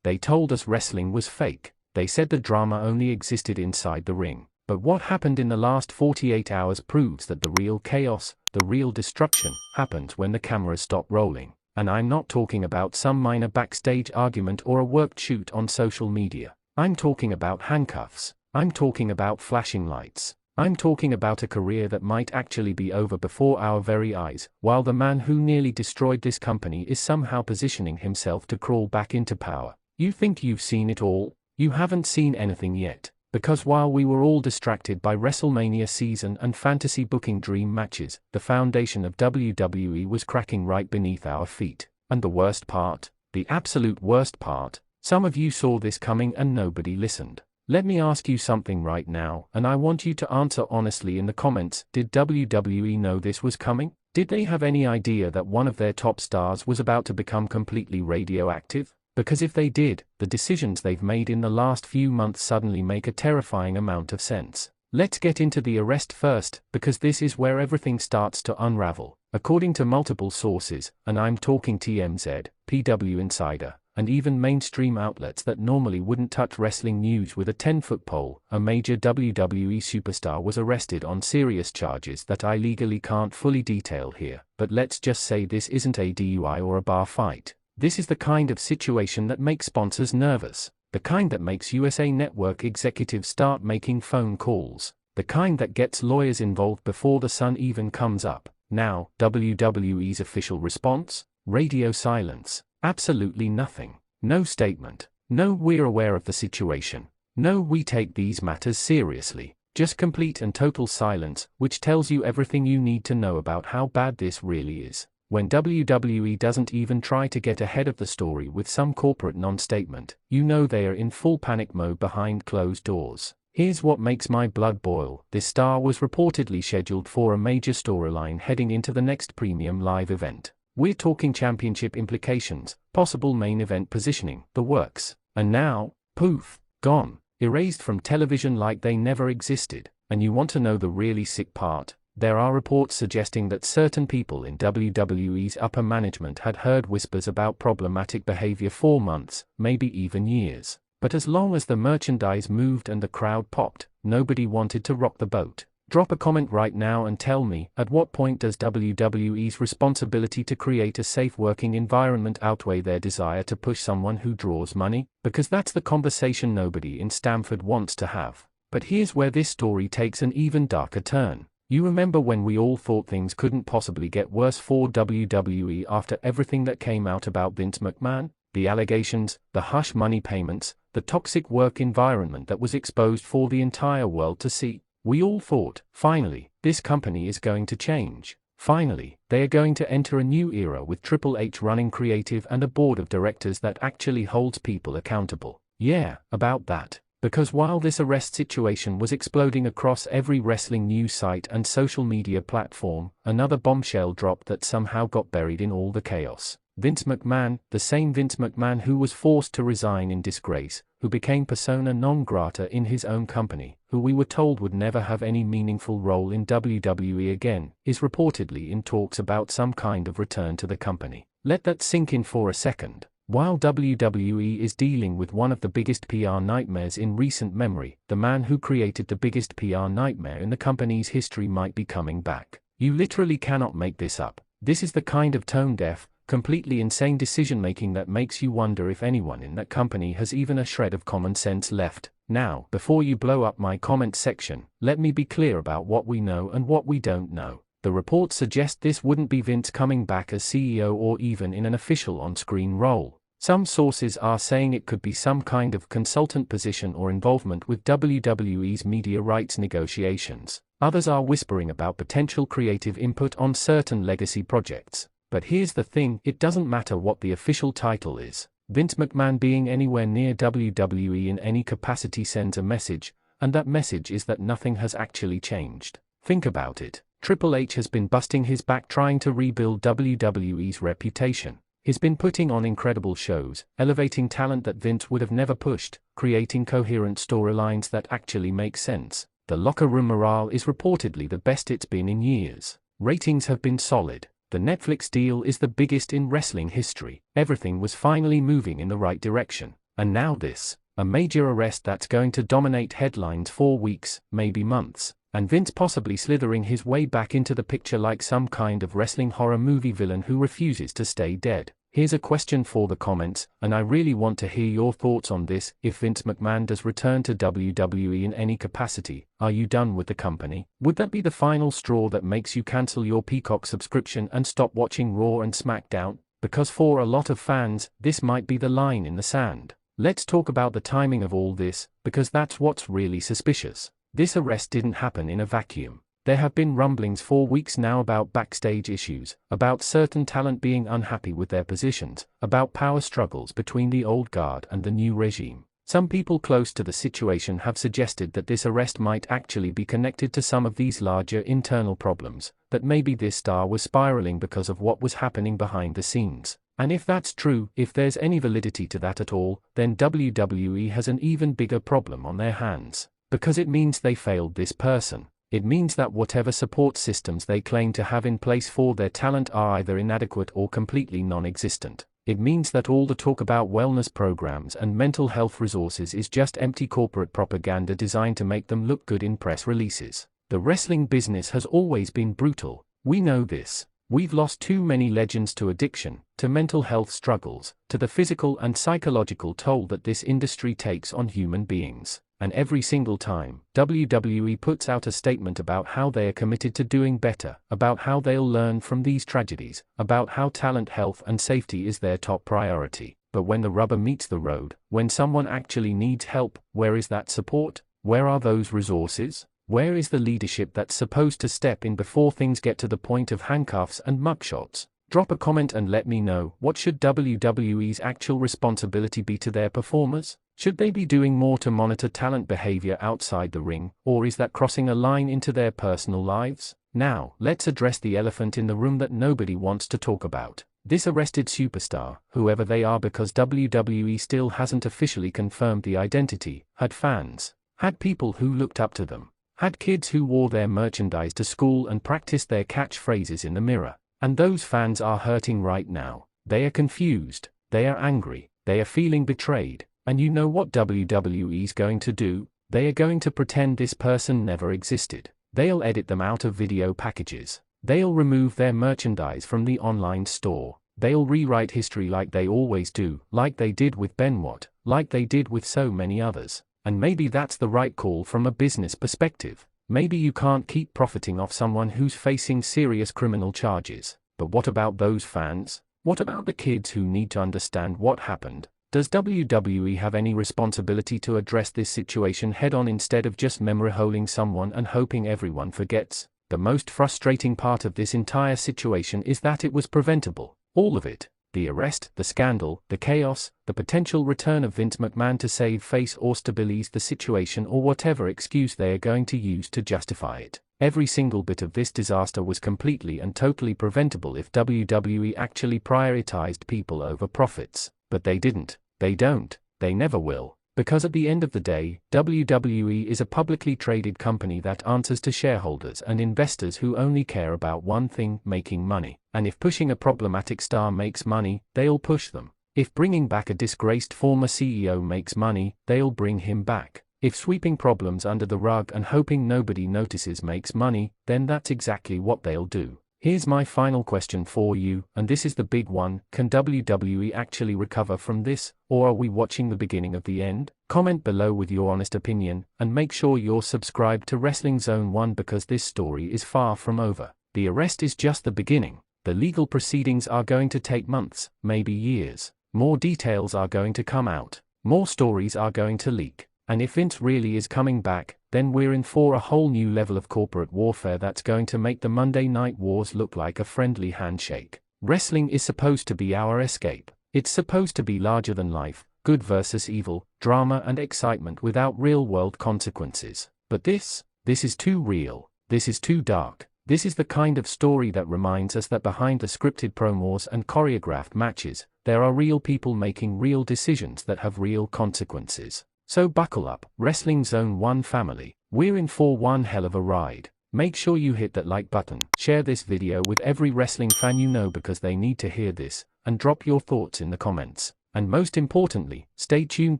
They told us wrestling was fake. They said the drama only existed inside the ring. But what happened in the last 48 hours proves that the real chaos, the real destruction, happens when the cameras stop rolling. And I'm not talking about some minor backstage argument or a worked shoot on social media. I'm talking about handcuffs. I'm talking about flashing lights. I'm talking about a career that might actually be over before our very eyes, while the man who nearly destroyed this company is somehow positioning himself to crawl back into power. You think you've seen it all? You haven't seen anything yet. Because while we were all distracted by WrestleMania season and fantasy booking dream matches, the foundation of WWE was cracking right beneath our feet. And the worst part, the absolute worst part, some of you saw this coming and nobody listened. Let me ask you something right now, and I want you to answer honestly in the comments. Did WWE know this was coming? Did they have any idea that one of their top stars was about to become completely radioactive? Because if they did, the decisions they've made in the last few months suddenly make a terrifying amount of sense. Let's get into the arrest first, because this is where everything starts to unravel. According to multiple sources, and I'm talking TMZ, PW Insider, and even mainstream outlets that normally wouldn't touch wrestling news with a 10-foot pole, a major WWE superstar was arrested on serious charges that I legally can't fully detail here, but let's just say this isn't a DUI or a bar fight. This is the kind of situation that makes sponsors nervous, the kind that makes USA Network executives start making phone calls, the kind that gets lawyers involved before the sun even comes up. Now, WWE's official response? Radio silence. Absolutely nothing. No statement. No "we're aware of the situation." No "we take these matters seriously." Just complete and total silence, which tells you everything you need to know about how bad this really is. When WWE doesn't even try to get ahead of the story with some corporate non-statement, you know they are in full panic mode behind closed doors. Here's what makes my blood boil. This star was reportedly scheduled for a major storyline heading into the next premium live event. We're talking championship implications, possible main event positioning, the works. And now, poof, gone, erased from television like they never existed. And you want to know the really sick part? There are reports suggesting that certain people in WWE's upper management had heard whispers about problematic behavior for months, maybe even years. But as long as the merchandise moved and the crowd popped, nobody wanted to rock the boat. Drop a comment right now and tell me, at what point does WWE's responsibility to create a safe working environment outweigh their desire to push someone who draws money? Because that's the conversation nobody in Stamford wants to have. But here's where this story takes an even darker turn. You remember when we all thought things couldn't possibly get worse for WWE after everything that came out about Vince McMahon? The allegations, the hush money payments, the toxic work environment that was exposed for the entire world to see. We all thought, finally, this company is going to change. Finally, they are going to enter a new era with Triple H running creative and a board of directors that actually holds people accountable. Yeah, about that. Because while this arrest situation was exploding across every wrestling news site and social media platform, another bombshell dropped that somehow got buried in all the chaos. Vince McMahon, the same Vince McMahon who was forced to resign in disgrace, who became persona non grata in his own company, who we were told would never have any meaningful role in WWE again, is reportedly in talks about some kind of return to the company. Let that sink in for a second. While WWE is dealing with one of the biggest PR nightmares in recent memory, the man who created the biggest PR nightmare in the company's history might be coming back. You literally cannot make this up. This is the kind of tone-deaf, completely insane decision-making that makes you wonder if anyone in that company has even a shred of common sense left. Now, before you blow up my comment section, let me be clear about what we know and what we don't know. The reports suggest this wouldn't be Vince coming back as CEO or even in an official on-screen role. Some sources are saying it could be some kind of consultant position or involvement with WWE's media rights negotiations. Others are whispering about potential creative input on certain legacy projects. But here's the thing, it doesn't matter what the official title is. Vince McMahon being anywhere near WWE in any capacity sends a message, and that message is that nothing has actually changed. Think about it. Triple H has been busting his back trying to rebuild WWE's reputation. He's been putting on incredible shows, elevating talent that Vince would have never pushed, creating coherent storylines that actually make sense. The locker room morale is reportedly the best it's been in years. Ratings have been solid. The Netflix deal is the biggest in wrestling history. Everything was finally moving in the right direction. And now this, a major arrest that's going to dominate headlines for weeks, maybe months, and Vince possibly slithering his way back into the picture like some kind of wrestling horror movie villain who refuses to stay dead. Here's a question for the comments, and I really want to hear your thoughts on this. If Vince McMahon does return to WWE in any capacity, are you done with the company? Would that be the final straw that makes you cancel your Peacock subscription and stop watching Raw and SmackDown? Because for a lot of fans, this might be the line in the sand. Let's talk about the timing of all this, because that's what's really suspicious. This arrest didn't happen in a vacuum. There have been rumblings for weeks now about backstage issues, about certain talent being unhappy with their positions, about power struggles between the old guard and the new regime. Some people close to the situation have suggested that this arrest might actually be connected to some of these larger internal problems, that maybe this star was spiraling because of what was happening behind the scenes. And if that's true, if there's any validity to that at all, then WWE has an even bigger problem on their hands. Because it means they failed this person. It means that whatever support systems they claim to have in place for their talent are either inadequate or completely non-existent. It means that all the talk about wellness programs and mental health resources is just empty corporate propaganda designed to make them look good in press releases. The wrestling business has always been brutal. We know this. We've lost too many legends to addiction, to mental health struggles, to the physical and psychological toll that this industry takes on human beings. And every single time, WWE puts out a statement about how they are committed to doing better, about how they'll learn from these tragedies, about how talent health and safety is their top priority. But when the rubber meets the road, when someone actually needs help, where is that support? Where are those resources? Where is the leadership that's supposed to step in before things get to the point of handcuffs and mugshots? Drop a comment and let me know, what should WWE's actual responsibility be to their performers? Should they be doing more to monitor talent behavior outside the ring, or is that crossing a line into their personal lives? Now, let's address the elephant in the room that nobody wants to talk about. This arrested superstar, whoever they are, because WWE still hasn't officially confirmed the identity, had fans, had people who looked up to them, had kids who wore their merchandise to school and practiced their catchphrases in the mirror. And those fans are hurting right now. They are confused, they are angry, they are feeling betrayed. And you know what WWE's going to do? They are going to pretend this person never existed. They'll edit them out of video packages. They'll remove their merchandise from the online store. They'll rewrite history like they always do, like they did with Benoit, like they did with so many others. And maybe that's the right call from a business perspective. Maybe you can't keep profiting off someone who's facing serious criminal charges. But what about those fans? What about the kids who need to understand what happened? Does WWE have any responsibility to address this situation head-on instead of just memory holing someone and hoping everyone forgets? The most frustrating part of this entire situation is that it was preventable. All of it. The arrest, the scandal, the chaos, the potential return of Vince McMahon to save face or stabilize the situation, or whatever excuse they are going to use to justify it. Every single bit of this disaster was completely and totally preventable if WWE actually prioritized people over profits. But they didn't, they don't, they never will, because at the end of the day, WWE is a publicly traded company that answers to shareholders and investors who only care about one thing: making money. And if pushing a problematic star makes money, they'll push them. If bringing back a disgraced former CEO makes money, they'll bring him back. If sweeping problems under the rug and hoping nobody notices makes money, then that's exactly what they'll do. Here's my final question for you, and this is the big one: can WWE actually recover from this, or are we watching the beginning of the end? Comment below with your honest opinion, and make sure you're subscribed to Wrestling Zone 1 because this story is far from over. The arrest is just the beginning. The legal proceedings are going to take months, maybe years. More details are going to come out. More stories are going to leak. And if Vince really is coming back, then we're in for a whole new level of corporate warfare that's going to make the Monday Night Wars look like a friendly handshake. Wrestling is supposed to be our escape. It's supposed to be larger than life, good versus evil, drama and excitement without real-world consequences. But this is too real. This is too dark. This is the kind of story that reminds us that behind the scripted promos and choreographed matches, there are real people making real decisions that have real consequences. So buckle up, Wrestling Zone 1 family. We're in for one hell of a ride. Make sure you hit that like button, share this video with every wrestling fan you know because they need to hear this, and drop your thoughts in the comments. And most importantly, stay tuned,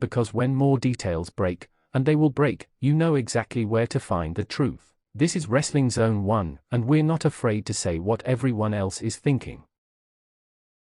because when more details break, and they will break, you know exactly where to find the truth. This is Wrestling Zone 1, and we're not afraid to say what everyone else is thinking.